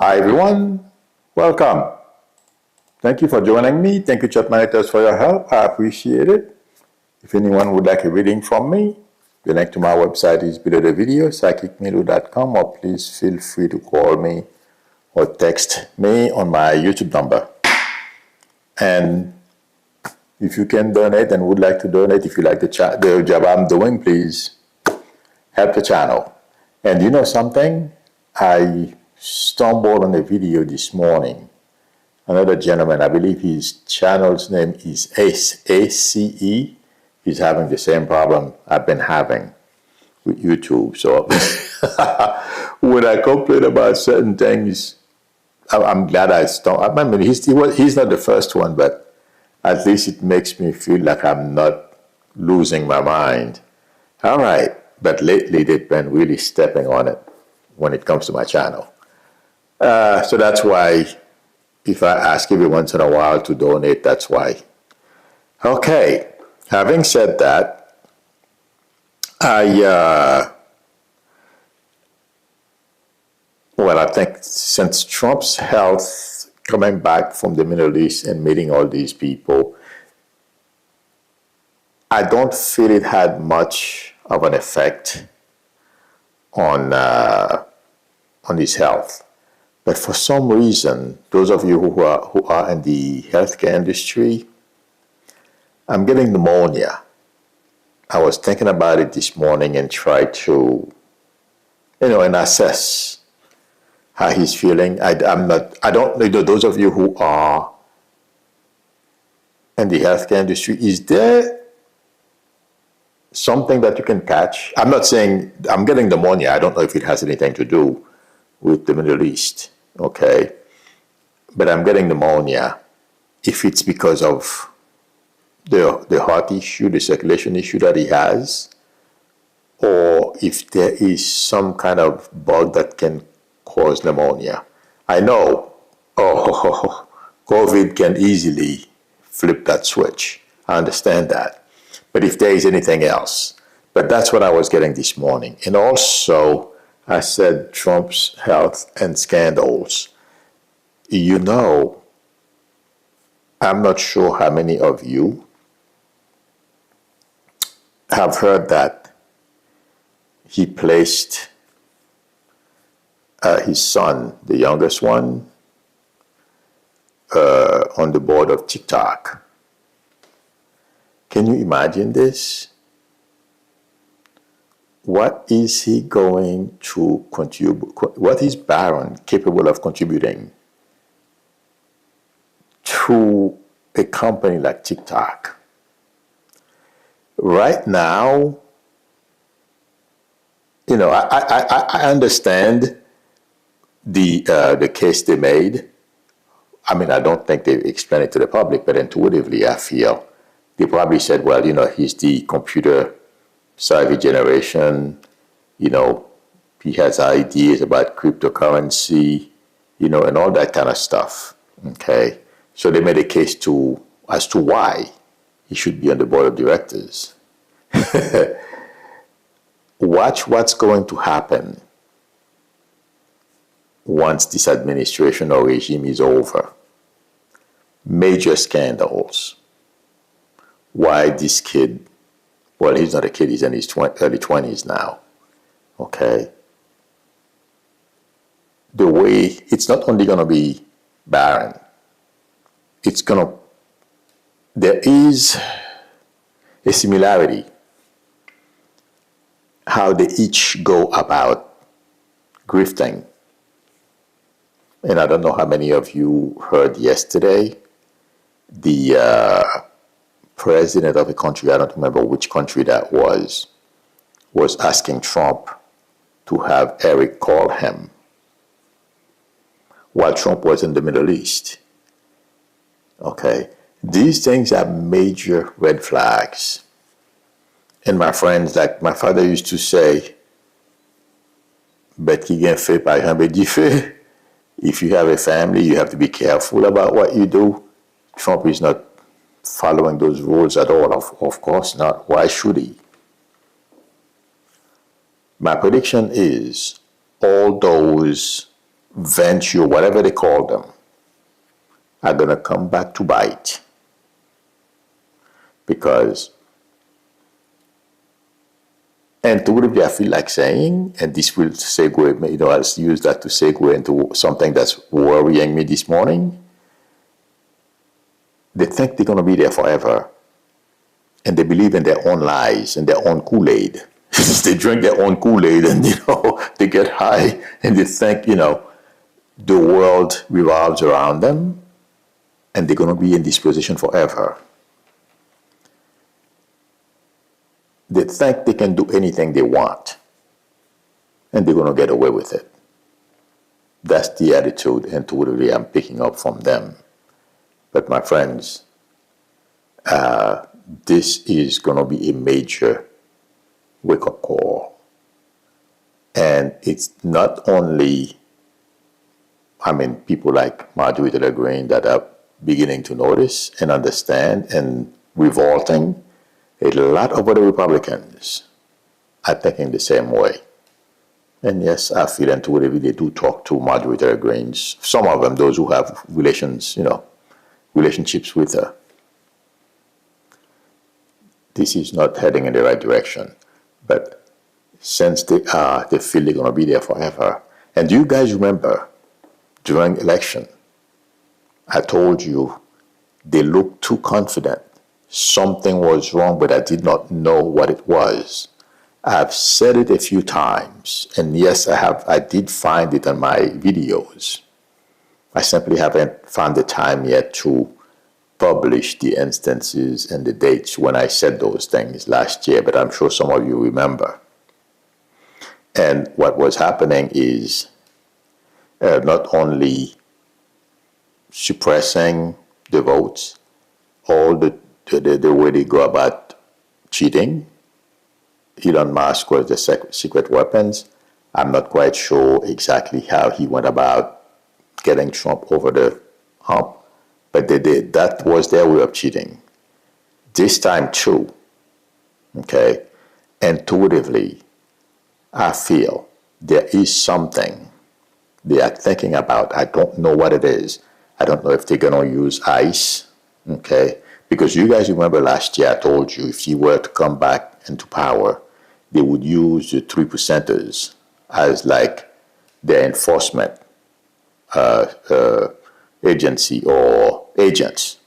Hi everyone, welcome. Thank you for joining me. Thank you, chat monitors, for your help. I appreciate it. If anyone would like a reading from me, the link to my website is below the video, psychicmilo.com, or please feel free to call me or text me on my YouTube number. And if you can donate and would like to donate, if you like the job I'm doing, please help the channel. And you know something? I stumbled on a video this morning. Another gentleman, I believe his channel's name is ACE. He's having the same problem I've been having with YouTube. So when I complain about certain things, I'm glad I stumbled. I mean, he's not the first one, but at least it makes me feel like I'm not losing my mind. All right, but lately they've been really stepping on it when it comes to my channel. So that's why if I ask every once in a while to donate, that's why. Okay, having said that, I think since Trump's health coming back from the Middle East and meeting all these people, I don't feel it had much of an effect on his health. But for some reason, those of you who are in the healthcare industry, I'm getting pneumonia. I was thinking about it this morning and tried to, and assess how he's feeling. I don't know, those of you who are in the healthcare industry, is there something that you can catch? I'm not saying I'm getting pneumonia. I don't know if it has anything to do with the Middle East, okay? But I'm getting pneumonia. If it's because of the heart issue, the circulation issue that he has, or if there is some kind of bug that can cause pneumonia. I know, COVID can easily flip that switch. I understand that. But if there is anything else, but that's what I was getting this morning. And also, I said Trump's health and scandals. I'm not sure how many of you have heard that he placed his son, the youngest one, on the board of TikTok. Can you imagine this? What is he going to contribute? What is Barron capable of contributing to a company like TikTok? Right now, I understand the case they made. I mean, I don't think they explained it to the public, but intuitively, I feel they probably said, well, he's the computer savvy generation, he has ideas about cryptocurrency, and all that kind of stuff, okay? So they made a case as to why he should be on the board of directors. Watch what's going to happen once this administration or regime is over. Major scandals. Why this kid, well, he's not a kid, he's in his early 20s now, okay? The way, it's not only going to be Barron, there is a similarity how they each go about grifting. And I don't know how many of you heard yesterday, the president of a country, I don't remember which country that was asking Trump to have Eric call him while Trump was in the Middle East. Okay, these things are major red flags. And my friends, like my father used to say, if you have a family, you have to be careful about what you do. Trump is not following those rules at all. Of course not. Why should he? My prediction is all those venture, whatever they call them, are going to come back to bite. Because, and intuitively I feel like saying, and this will segue, I'll use that to segue into something that's worrying me this morning. They think they're going to be there forever. And they believe in their own lies and their own Kool-Aid. They drink their own Kool-Aid and, they get high and they think, the world revolves around them and they're going to be in this position forever. They think they can do anything they want and they're going to get away with it. That's the attitude intuitively I'm picking up from them. But my friends, this is going to be a major wake-up call. And it's not only, people like Marjorie Taylor Greene that are beginning to notice and understand and revolting. A lot of other Republicans are thinking the same way. And yes, I feel intuitively they do talk to Marjorie Taylor Greene. Some of them, those who have relationships with her. This is not heading in the right direction. But since they feel they're going to be there forever. And do you guys remember during election, I told you they looked too confident. Something was wrong, but I did not know what it was. I've said it a few times, and yes, I did find it on my videos. I simply haven't found the time yet to publish the instances and the dates when I said those things last year, but I'm sure some of you remember. And what was happening is not only suppressing the votes, all the way they go about cheating. Elon Musk was the secret weapons. I'm not quite sure exactly how he went about getting Trump over the hump, but they did. That was their way of cheating. This time too, okay, intuitively, I feel there is something they are thinking about. I don't know what it is. I don't know if they're going to use ICE, okay, because you guys remember last year I told you if he were to come back into power, they would use the 3%ers as like their enforcement agency or agents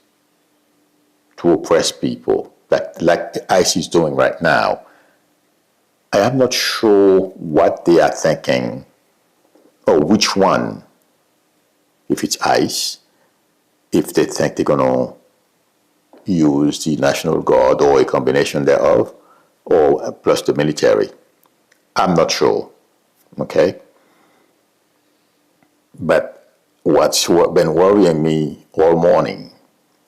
to oppress people, like ICE is doing right now. I am not sure what they are thinking or which one, if it's ICE, if they think they're going to use the National Guard or a combination thereof, or plus the military. I'm not sure, okay? But what's been worrying me all morning,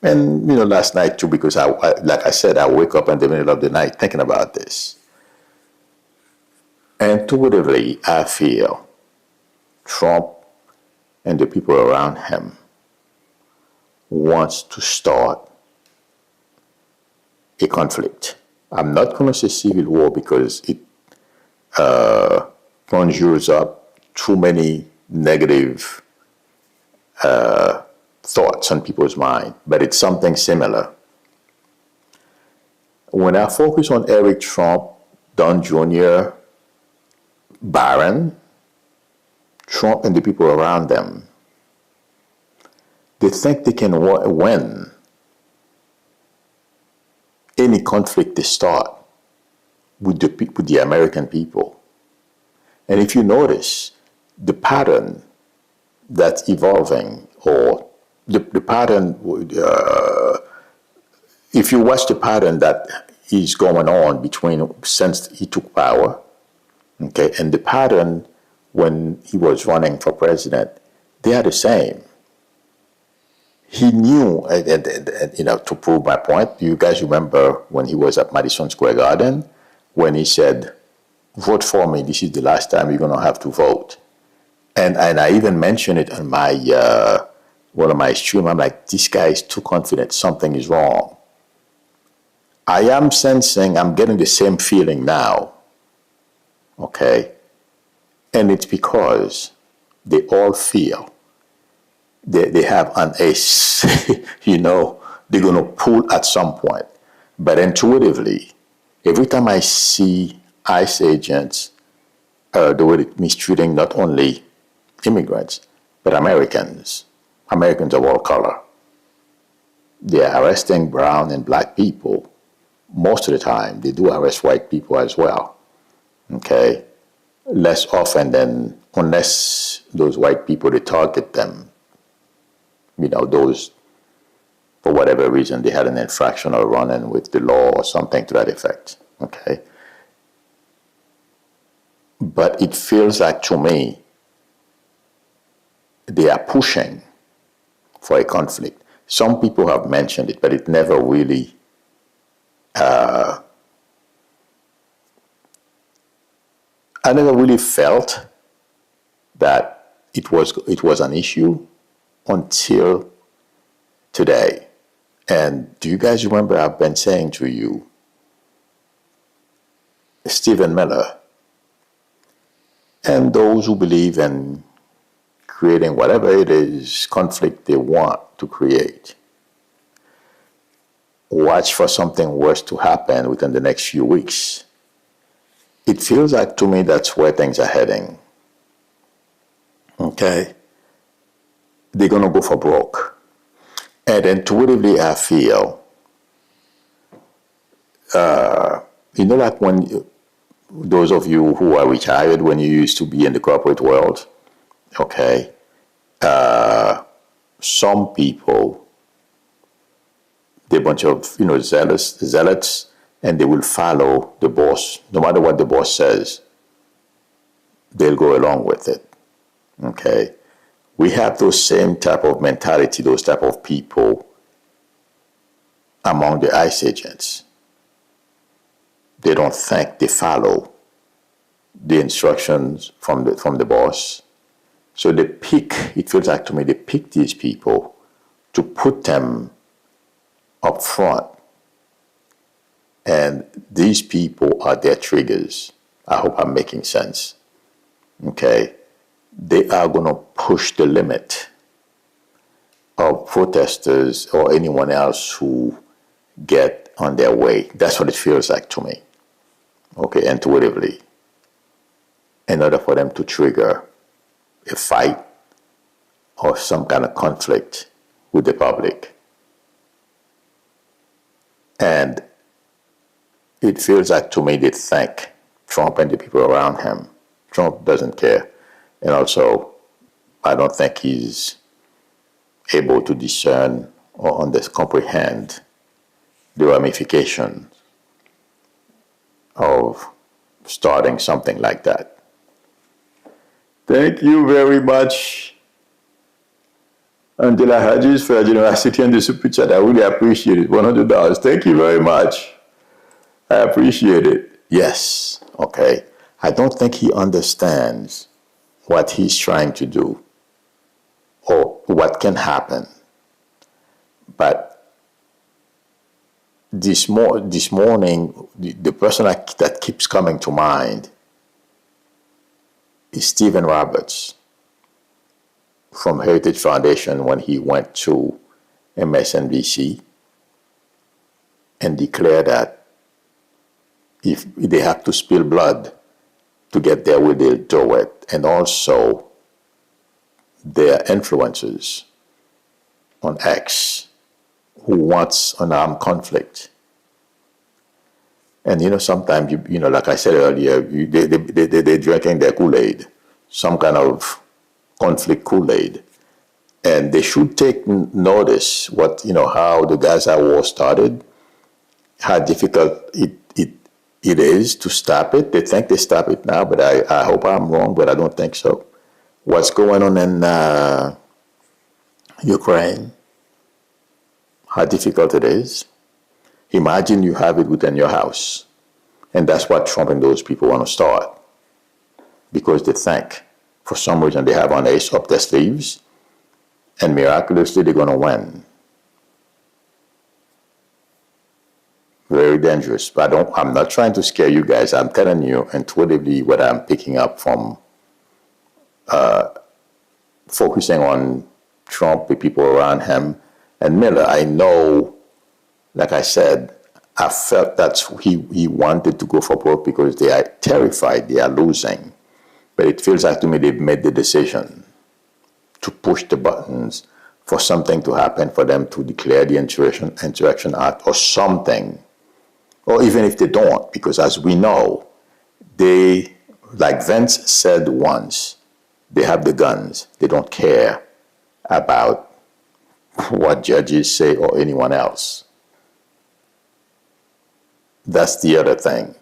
and last night too, because I like I said, I wake up in the middle of the night thinking about this. Intuitively, I feel Trump and the people around him wants to start a conflict. I'm not going to say civil war because it conjures up too many negative thoughts on people's mind, but it's something similar. When I focus on Eric Trump, Don Jr., Barron, Trump and the people around them, they think they can win any conflict they start with the American people. And if you notice, the pattern that's evolving, or the pattern, if you watch the pattern that is going on since he took power, okay, and the pattern when he was running for president, they are the same. He knew, to prove my point, you guys remember when he was at Madison Square Garden, when he said, vote for me, this is the last time you're going to have to vote. And I even mentioned it on my one of my streams. I'm like, this guy is too confident, something is wrong. I am sensing, I'm getting the same feeling now, okay? And it's because they all feel they have an ace, they're going to pull at some point. But intuitively, every time I see ICE agents, the way they're mistreating not only immigrants, but Americans of all color. They are arresting brown and black people. Most of the time, they do arrest white people as well. Okay? Less often than, unless those white people, they target them. Those, for whatever reason, they had an infraction or run-in with the law or something to that effect. Okay? But it feels like, to me, they are pushing for a conflict. Some people have mentioned it, but it never really I never really felt that it was an issue until today. And do you guys remember I've been saying to you, Stephen Miller, and those who believe in creating whatever it is, conflict they want to create, watch for something worse to happen within the next few weeks. It feels like, to me, that's where things are heading. Okay? They're going to go for broke. And intuitively, I feel, like when those of you who are retired, when you used to be in the corporate world, okay, some people, they're a bunch of, zealots, and they will follow the boss. No matter what the boss says, they'll go along with it. Okay? We have those same type of mentality, those type of people among the ICE agents. They don't think, they follow the instructions from the boss. So they pick, it feels like to me, they pick these people to put them up front. And these people are their triggers. I hope I'm making sense. Okay? They are going to push the limit of protesters or anyone else who get on their way. That's what it feels like to me. Okay, intuitively. In order for them to trigger a fight or some kind of conflict with the public. And it feels like, to me, they think Trump and the people around him. Trump doesn't care. And also, I don't think he's able to discern or comprehend the ramifications of starting something like that. Thank you very much, Angela Hedges, for your generosity and the super chat. I really appreciate it. $100. Thank you very much. I appreciate it. Yes. Okay. I don't think he understands what he's trying to do or what can happen. But this morning, the person that keeps coming to mind is Stephen Roberts from Heritage Foundation, when he went to MSNBC and declared that if they have to spill blood to get their way, they'll do it. And also their influencers on X who wants an armed conflict. And sometimes, like I said earlier, they're drinking their Kool-Aid, some kind of conflict Kool-Aid. And they should take notice how the Gaza war started, how difficult it is to stop it. They think they stop it now, but I hope I'm wrong, but I don't think so. What's going on in Ukraine, how difficult it is. Imagine you have it within your house. And that's what Trump and those people want to start. Because they think, for some reason, they have an ace up their sleeves, and miraculously they're going to win. Very dangerous. But I'm not trying to scare you guys. I'm telling you intuitively what I'm picking up from focusing on Trump, the people around him, and Miller. I know, like I said, I felt that he wanted to go for broke because they are terrified they are losing. But it feels like to me they've made the decision to push the buttons for something to happen, for them to declare the Insurrection Act or something. Or even if they don't, because as we know, they, like Vance said once, they have the guns. They don't care about what judges say or anyone else. That's the other thing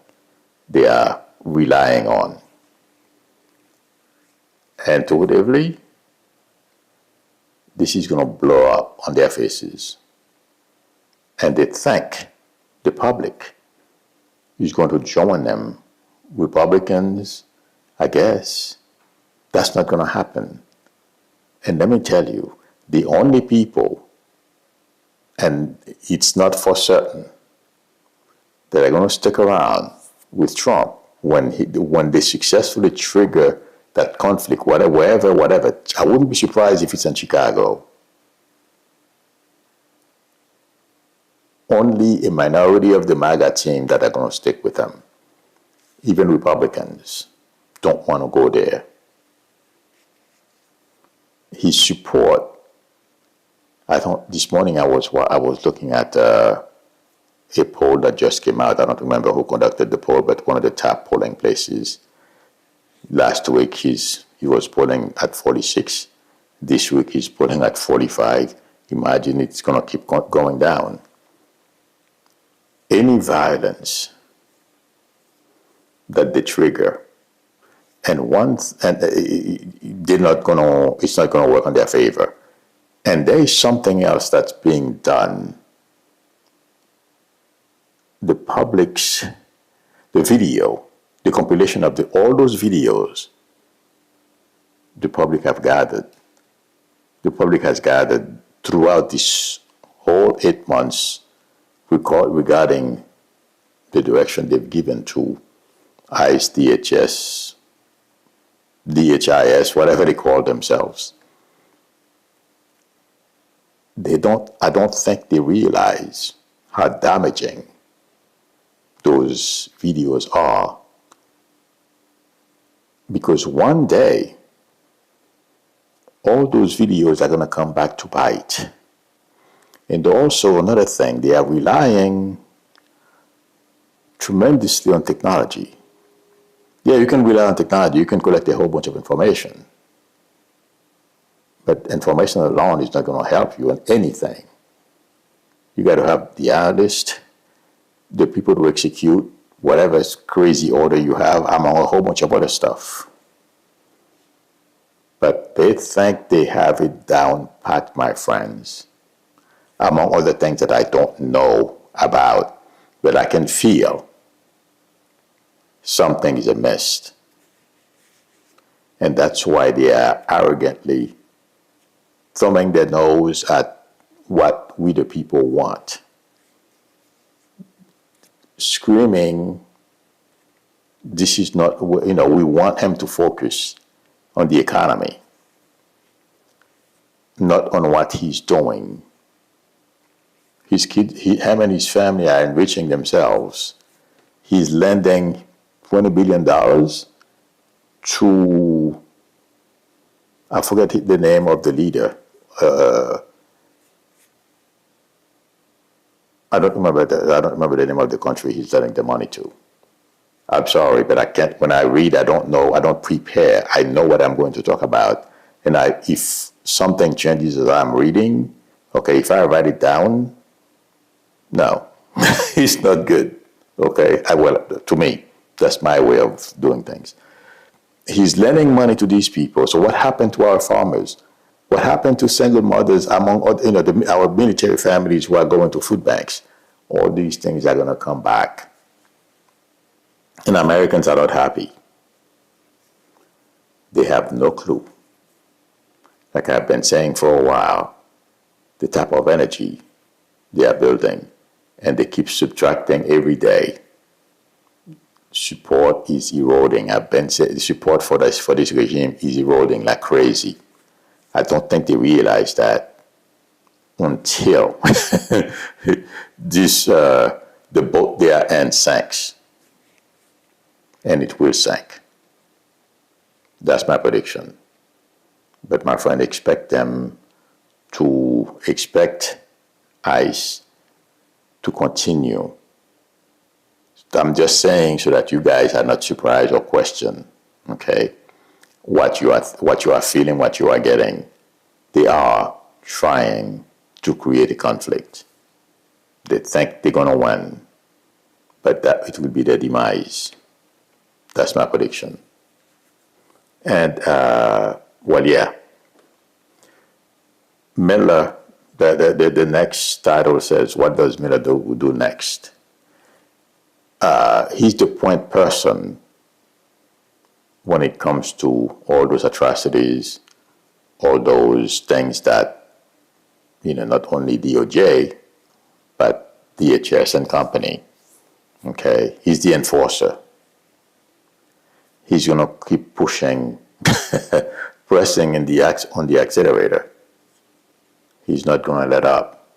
they are relying on. Intuitively, this is going to blow up on their faces. And they think the public is going to join them. Republicans, I guess, that's not going to happen. And let me tell you, the only people, and it's not for certain, that are going to stick around with Trump when they successfully trigger that conflict, whatever. I wouldn't be surprised if it's in Chicago. Only a minority of the MAGA team that are going to stick with him. Even Republicans don't want to go there. His support, I thought this morning I was looking at a poll that just came out. I don't remember who conducted the poll, but one of the top polling places. Last week he was polling at 46. This week he's polling at 45. Imagine it's going to keep going down. Any violence that they trigger, it's not going to work in their favor. And there is something else that's being done. The video, the compilation of all those videos, the public have gathered. The public has gathered throughout this whole 8 months regarding the direction they've given to ICE, DHS, DHIS, whatever they call themselves. I don't think they realize how damaging those videos are. Because one day, all those videos are going to come back to bite. And also another thing, they are relying tremendously on technology. Yeah, you can rely on technology. You can collect a whole bunch of information. But information alone is not going to help you in anything. You got to have the analyst, the people to execute whatever crazy order you have, among a whole bunch of other stuff. But they think they have it down pat, my friends. Among other things that I don't know about, but I can feel something is amiss. And that's why they are arrogantly thumbing their nose at what we the people want. Screaming, this is not, we want him to focus on the economy, not on what he's doing. His kid, him and his family are enriching themselves. He's lending $20 billion to, I forget the name of the leader. I don't remember the name of the country he's lending the money to. I'm sorry, but I can't. When I read, I don't know. I don't prepare. I know what I'm going to talk about, and if something changes as I'm reading, okay. If I write it down, no, it's not good. Okay, to me, that's my way of doing things. He's lending money to these people. So what happened to our farmers? What happened to single mothers among our military families who are going to food banks? All these things are going to come back. And Americans are not happy. They have no clue. Like I've been saying for a while, the type of energy they are building, and they keep subtracting every day. Support is eroding. I've been saying the support for this regime is eroding like crazy. I don't think they realize that until the boat they are in sinks, and it will sink. That's my prediction. But my friend, expect ICE to continue. I'm just saying so that you guys are not surprised or question, okay, what you are feeling, what you are getting. They are trying to create a conflict. They think they're gonna win, but that it will be their demise. That's my prediction. And well, yeah. Miller, the next title says, what does Miller do next? He's the point person when it comes to all those atrocities, all those things that, not only DOJ, but DHS and company, okay? He's the enforcer. He's going to keep pushing, pressing on the accelerator. He's not going to let up.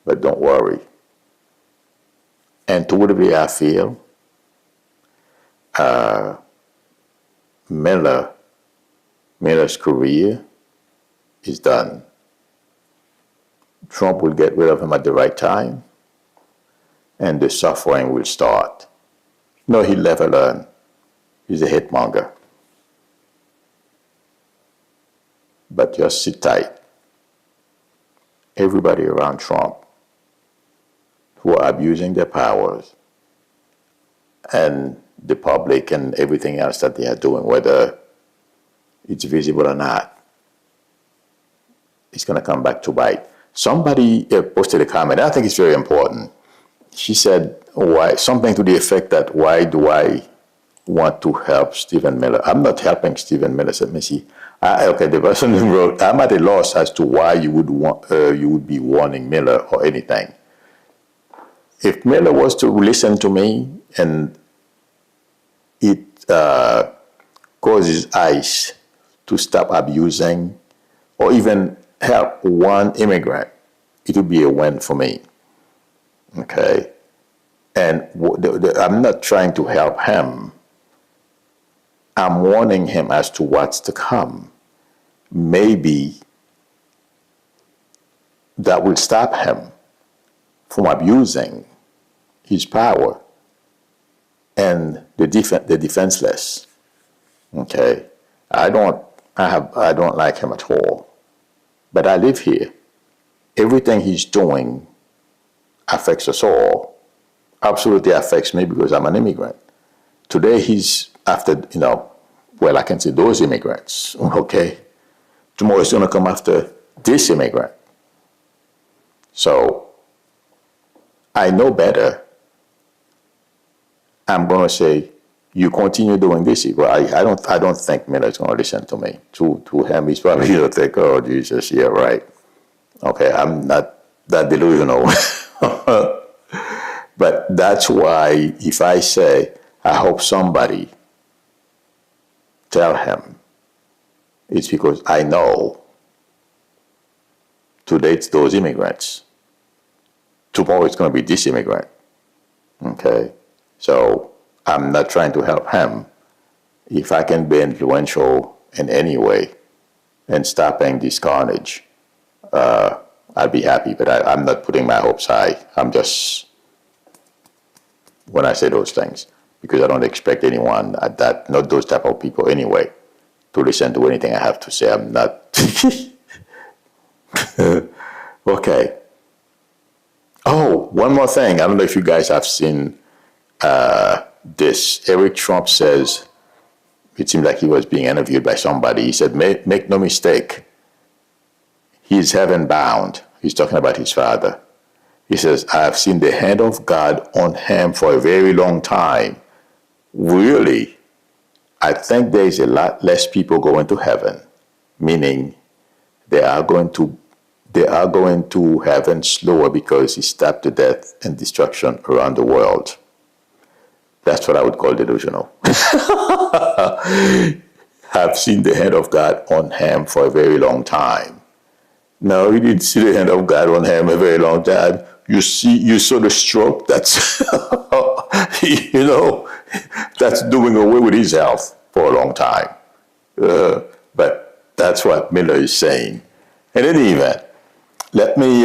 But don't worry. And to what degree I feel, Miller's career is done. Trump will get rid of him at the right time, and the suffering will start. No, he'll never learn. He's a hitmonger. But just sit tight. Everybody around Trump who are abusing their powers, and the public and everything else that they are doing, whether it's visible or not, it's going to come back to bite. Somebody posted a comment, I think it's very important. She said, something to the effect that, why do I want to help Stephen Miller? I'm not helping Stephen Miller, said Missy. Okay, the person who wrote, I'm at a loss as to why you would be warning Miller or anything. If Miller was to listen to me and it causes ICE to stop abusing or even help one immigrant, it would be a win for me. Okay? And I'm not trying to help him. I'm warning him as to what's to come. Maybe that will stop him from abusing his power and the defenseless. Okay, I don't like him at all, but I live here. Everything he's doing affects us all. Absolutely affects me because I'm an immigrant. Today he's after, I can say those immigrants. Okay, tomorrow he's going to come after this immigrant. So I know better. I'm going to say, you continue doing this. Well, I don't think Miller's going to listen to me. To him, he's probably going to think, oh, Jesus, yeah, right. Okay, I'm not that delusional. But that's why if I say, I hope somebody tell him, it's because I know today it's those immigrants. Tomorrow it's going to be this immigrant. Okay? So I'm not trying to help him. If I can be influential in any way in stopping this carnage, I'll be happy. But I'm not putting my hopes high. I'm just, when I say those things, because I don't expect anyone at that, not those type of people anyway, to listen to anything I have to say. I'm not. Okay. Oh, one more thing. I don't know if you guys have seen this. Eric Trump says, it seemed like he was being interviewed by somebody. He said, make no mistake, he's heaven bound. He's talking about his father. He says, I have seen the hand of God on him for a very long time. Really, I think there is a lot less people going to heaven, meaning they are going to heaven slower because he stopped the death and destruction around the world. That's what I would call delusional. have seen the hand of God on him for a very long time. No, you didn't see the hand of God on him a very long time. You saw the stroke that's, that's doing away with his health for a long time. But that's what Miller is saying. In any event, let me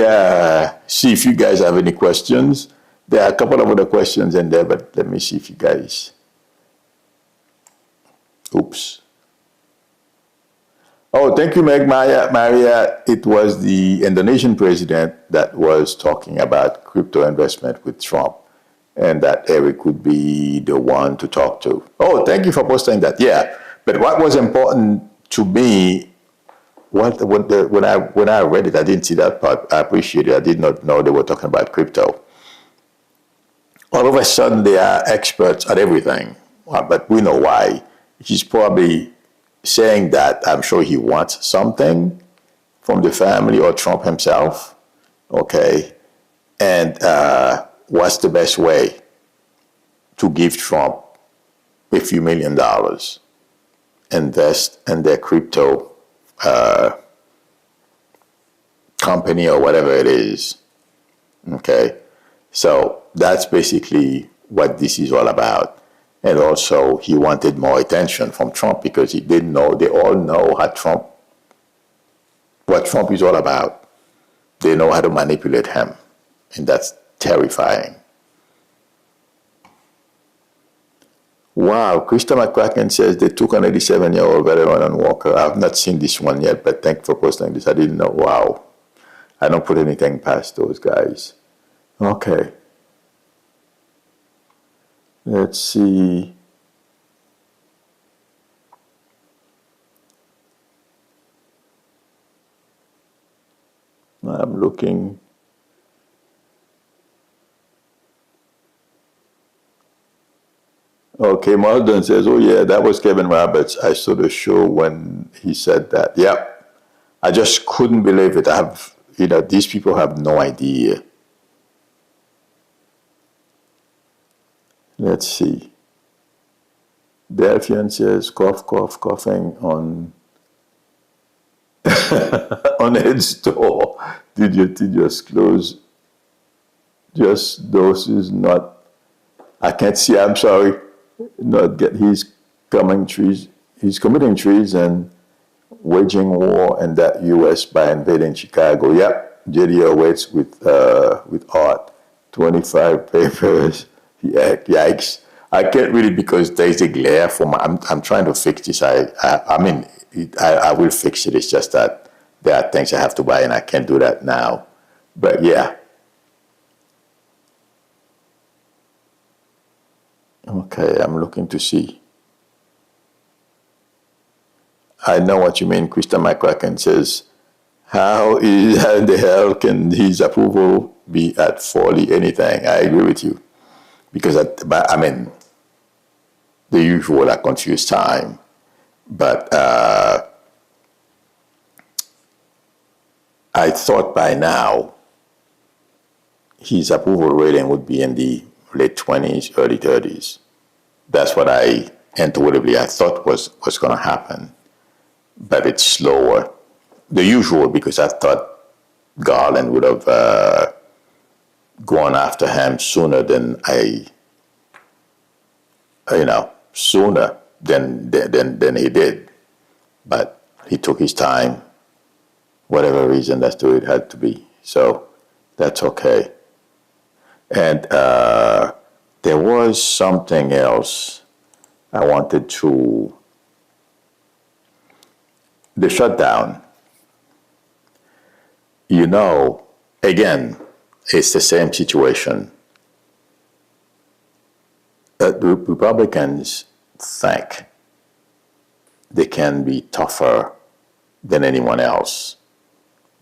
see if you guys have any questions. There are a couple of other questions in there, but let me see if you guys... Oops. Oh, thank you, Meg Maria. It was the Indonesian president that was talking about crypto investment with Trump, and that Eric would be the one to talk to. Oh, thank you for posting that. Yeah, but what was important to me, when I read it, I didn't see that part. I appreciate it. I did not know they were talking about crypto. All of a sudden, they are experts at everything, but we know why. He's probably saying that I'm sure he wants something from the family or Trump himself, okay? And what's the best way to give Trump a few $1 million, invest in their crypto company or whatever it is, okay? So that's basically what this is all about. And also, he wanted more attention from Trump because he didn't know, they all know what Trump is all about. They know how to manipulate him, and that's terrifying. Wow, Krista McCracken says they took an 87-year-old veteran on Walker. I have not seen this one yet, but thank you for posting this. I didn't know. Wow. I don't put anything past those guys. Okay. Let's see. I'm looking. Okay, Malden says, oh yeah, that was Kevin Roberts. I saw the show when he said that. Yeah, I just couldn't believe it. These people have no idea. Let's see. Delphian says, cough, cough, coughing on on Ed's door. Did your teeth just close? Just doses, not. I can't see. I'm sorry. Not get. He's committing treason and waging war in that U.S. by invading Chicago. Yep. JD awaits with art. 25 papers. Yikes. I can't read it because there's a glare from I'm trying to fix this. I will fix it. It's just that there are things I have to buy and I can't do that now. But yeah. Okay, I'm looking to see. I know what you mean. Krista McCracken says, how in the hell can his approval be at 40 anything? I agree with you. Because, the usual, I confuse time. But I thought by now his approval rating would be in the late 20s, early 30s. That's what I intuitively I thought was going to happen. But it's slower. The usual, because I thought Garland would have gone after him sooner than sooner than he did. But he took his time, whatever reason that's the way it had to be. So that's okay. And there was something else I wanted to, the shutdown. Again, it's the same situation. The Republicans think they can be tougher than anyone else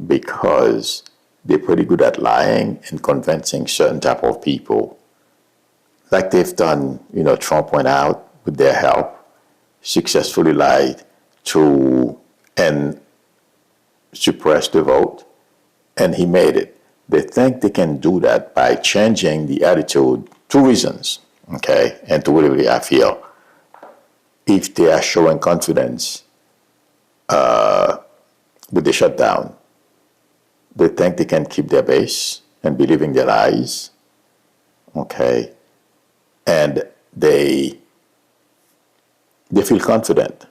because they're pretty good at lying and convincing certain type of people. Like they've done, Trump went out with their help, successfully lied and suppressed the vote, and he made it. They think they can do that by changing the attitude. Two reasons, okay? Intuitively, I feel. if they are showing confidence with the shutdown, they think they can keep their base and believing their lies, okay, and they feel confident.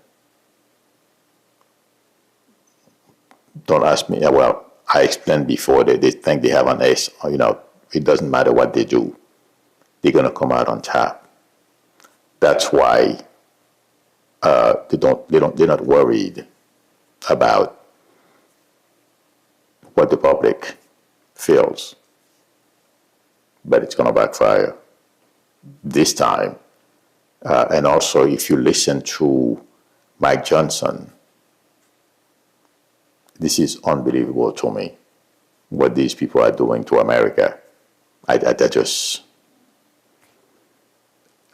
Don't ask me. Well, I explained before that they think they have an ace. It doesn't matter what they do, they're gonna come out on top. That's why they're not worried about what the public feels. But it's gonna backfire this time. And also, if you listen to Mike Johnson, this is unbelievable to me, what these people are doing to America.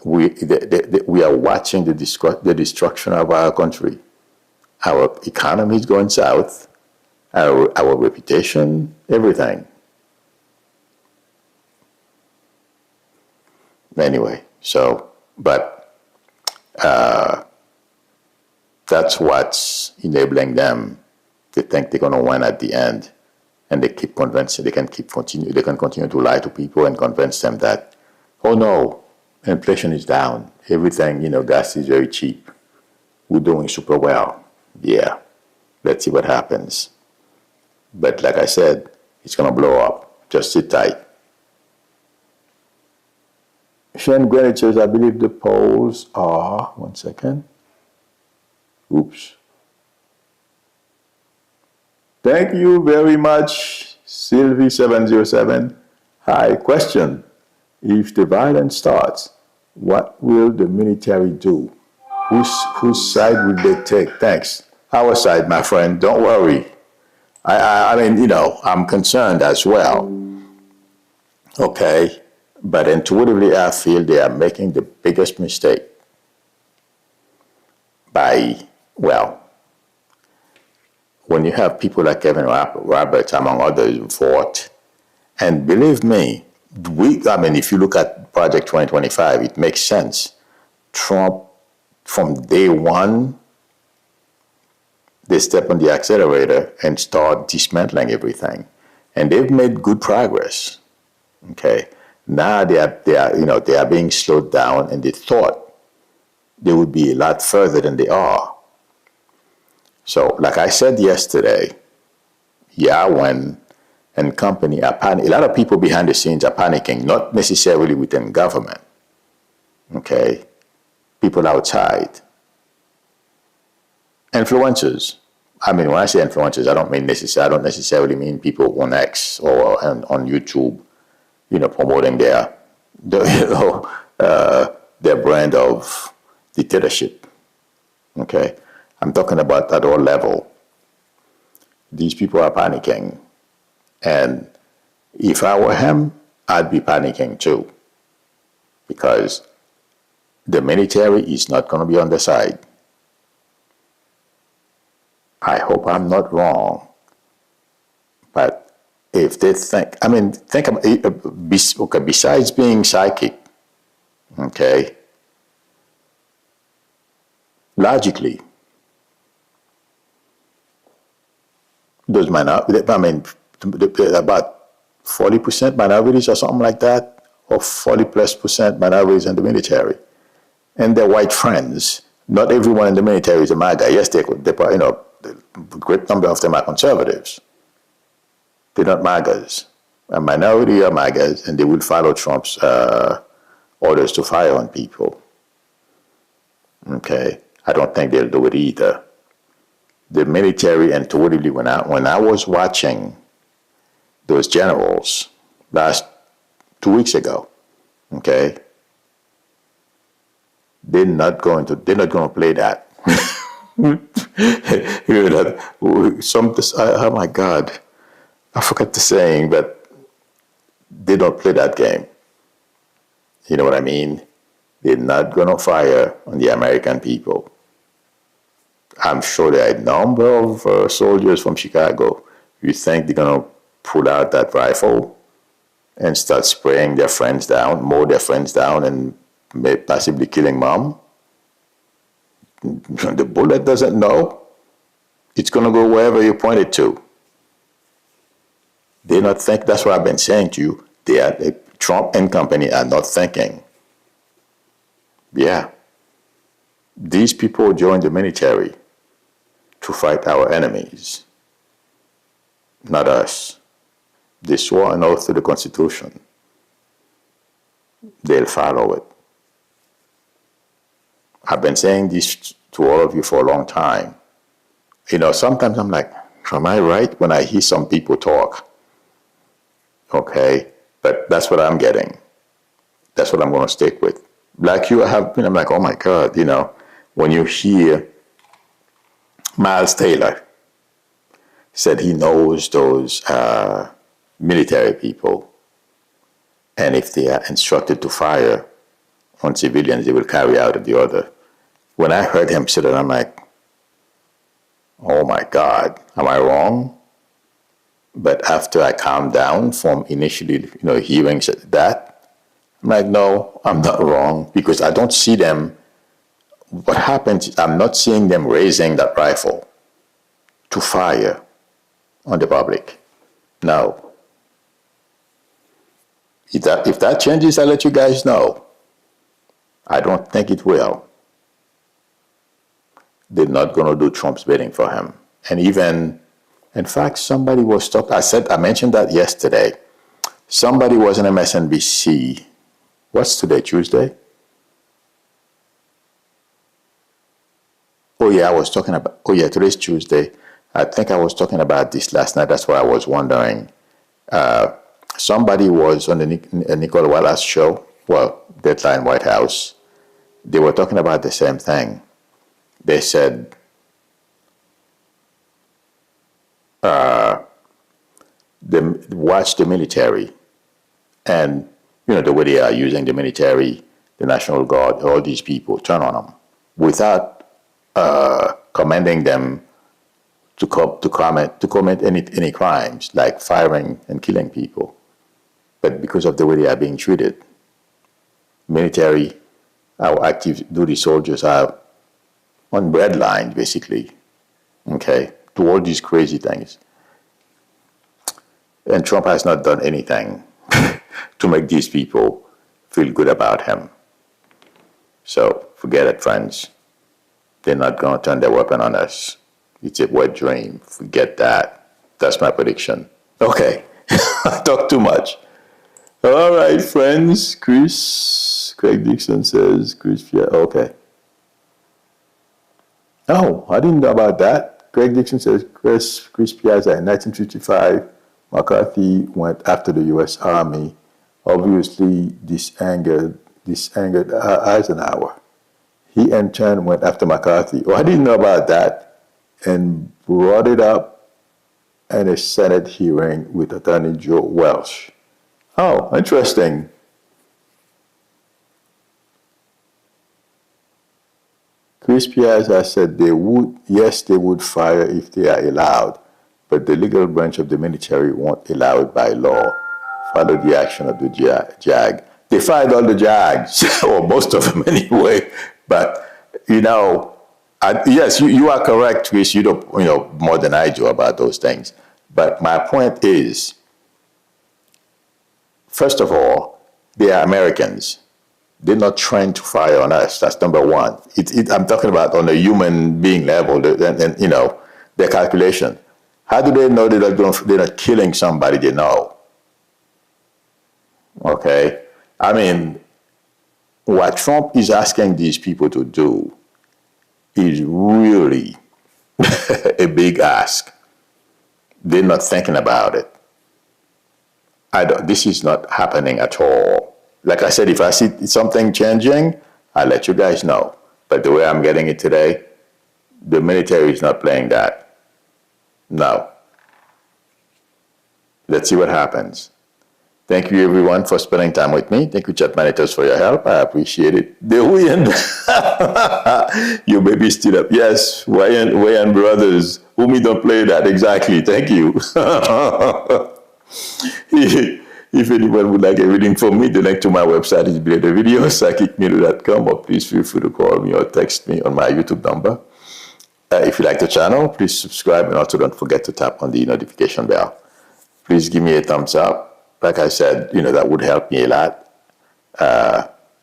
We are watching the destruction of our country. Our economy is going south, our reputation, everything. Anyway, but that's what's enabling them to think they're going to win at the end, and they keep convincing they can continue to lie to people and convince them that, oh no, inflation is down, everything, gas is very cheap, we're doing super well. Yeah, let's see what happens. But like I said, it's going to blow up. Just sit tight. Shane Greenwich says, I believe the polls are, 1 second. Oops. Thank you very much, Sylvie707. Hi, question. If the violence starts, what will the military do? Whose side will they take? Thanks. Our side, my friend, don't worry. I mean, I'm concerned as well. Okay? But intuitively, I feel they are making the biggest mistake when you have people like Kevin Roberts, among others, fought, and believe me, if you look at Project 2025, it makes sense. Trump, from day one, they step on the accelerator and start dismantling everything. And they've made good progress. Okay. Now they are being slowed down, and they thought they would be a lot further than they are. So, like I said yesterday, Yahweh and company are panicking. A lot of people behind the scenes are panicking, not necessarily within government. Okay? People outside. Influencers. When I say influencers, I don't necessarily mean people on X or on YouTube, promoting their brand of dictatorship. Okay? I'm talking about at all level. These people are panicking. And if I were him, I'd be panicking too. Because the military is not going to be on the side. I hope I'm not wrong. But if they think about it, okay, besides being psychic, okay, logically, those minorities, about 40% minorities or something like that, or 40+% minorities in the military, and their white friends. Not everyone in the military is a MAGA. Yes, a great number of them are conservatives. They're not MAGAs. A minority are MAGAs, and they will follow Trump's orders to fire on people. Okay, I don't think they'll do it either. The military, and totally, when I was watching those generals last 2 weeks ago, okay, they're not going to play that. Oh my God, I forgot the saying, but they don't play that game. You know what I mean? They're not going to fire on the American people. I'm sure there are a number of soldiers from Chicago. You think they're going to pull out that rifle and start spraying their friends down, mow their friends down, and possibly killing mom? The bullet doesn't know. It's going to go wherever you point it to. They not think. That's what I've been saying to you. Trump and company are not thinking. Yeah. These people joined the military to fight our enemies, not us. They swore an oath to the Constitution. They'll follow it. I've been saying this to all of you for a long time. You know, sometimes I'm like, am I right when I hear some people talk? Okay, but that's what I'm getting. That's what I'm going to stick with. Like you have been, I'm like, oh my God, you know, when you hear Miles Taylor said he knows those military people, and if they are instructed to fire on civilians, they will carry out the order. When I heard him say that, I'm like, oh my God, am I wrong? But after I calmed down from initially, hearing that, I'm like, no, I'm not wrong, because I don't see them. What happens, I'm not seeing them raising that rifle to fire on the public. No. If that changes, I'll let you guys know. I don't think it will. They're not going to do Trump's bidding for him. And even, in fact, somebody was talking, I mentioned that yesterday. Somebody was on MSNBC. What's today, Tuesday? Today's Tuesday. I think I was talking about this last night. That's why I was wondering. Somebody was on the Nicole Wallace show, Deadline White House. They were talking about the same thing. They said, watch the military, and the way they are using the military, the National Guard, all these people, turn on them without commending them to commit any crimes like firing and killing people, but because of the way they are being treated. Military, our active duty soldiers are on red line, basically, okay, to all these crazy things. And Trump has not done anything to make these people feel good about him. So forget it, friends. They're not going to turn their weapon on us. It's a wet dream. Forget that. That's my prediction. Okay, I talk too much. All right, friends. Craig Dixon says, okay. Oh, I didn't know about that. Craig Dixon says, Chris Piazza, in 1955, McCarthy went after the U.S. Army. Obviously, this angered Eisenhower. He in turn went after McCarthy. Oh, I didn't know about that, and brought it up in a Senate hearing with Attorney Joe Welch. Oh, interesting. Chris Piazza said they would fire if they are allowed, but the legal branch of the military won't allow it by law. Follow the action of the JAG. They fired all the JAGs, or most of them anyway. But, yes, you are correct, Chris. You know more than I do about those things. But my point is, first of all, they are Americans. They're not trained to fire on us. That's number one. I'm talking about on a human being level, and their calculation. How do they know they're not killing somebody they know? Okay? I mean, what Trump is asking these people to do is really a big ask. They're not thinking about it. This is not happening at all. Like I said, if I see something changing, I'll let you guys know. But the way I'm getting it today, the military is not playing that. No. Let's see what happens. Thank you, everyone, for spending time with me. Thank you, chat managers, for your help. I appreciate it. The Wayan, your baby stood up. Yes, Wayan brothers. Umi don't play that. Exactly. Thank you. If anyone would like a reading from me, the link to my website is below the video, psychicmedia.com, or please feel free to call me or text me on my YouTube number. If you like the channel, please subscribe, and also don't forget to tap on the notification bell. Please give me a thumbs up. Like I said, that would help me a lot.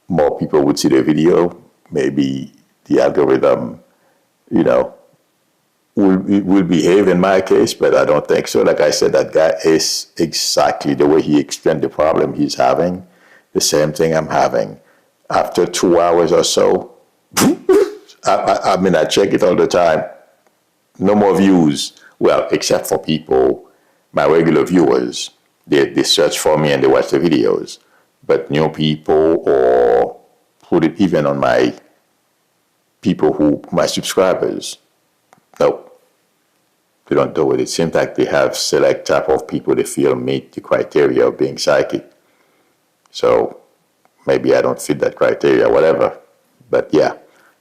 More people would see the video. Maybe the algorithm, will behave in my case, but I don't think so. Like I said, that guy is exactly the way he explained the problem he's having, the same thing I'm having. After 2 hours or so, I check it all the time. No more views. Well, except for people, my regular viewers, they search for me and they watch the videos. But new people, or put it even on my subscribers, no, they don't do it. It seems like they have select type of people they feel meet the criteria of being psychic. So maybe I don't fit that criteria, whatever. But yeah,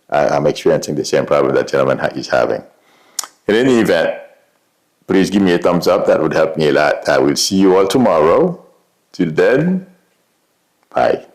I'm experiencing the same problem that gentleman is having. In any event, please give me a thumbs up. That would help me a lot. I will see you all tomorrow. Till then, bye.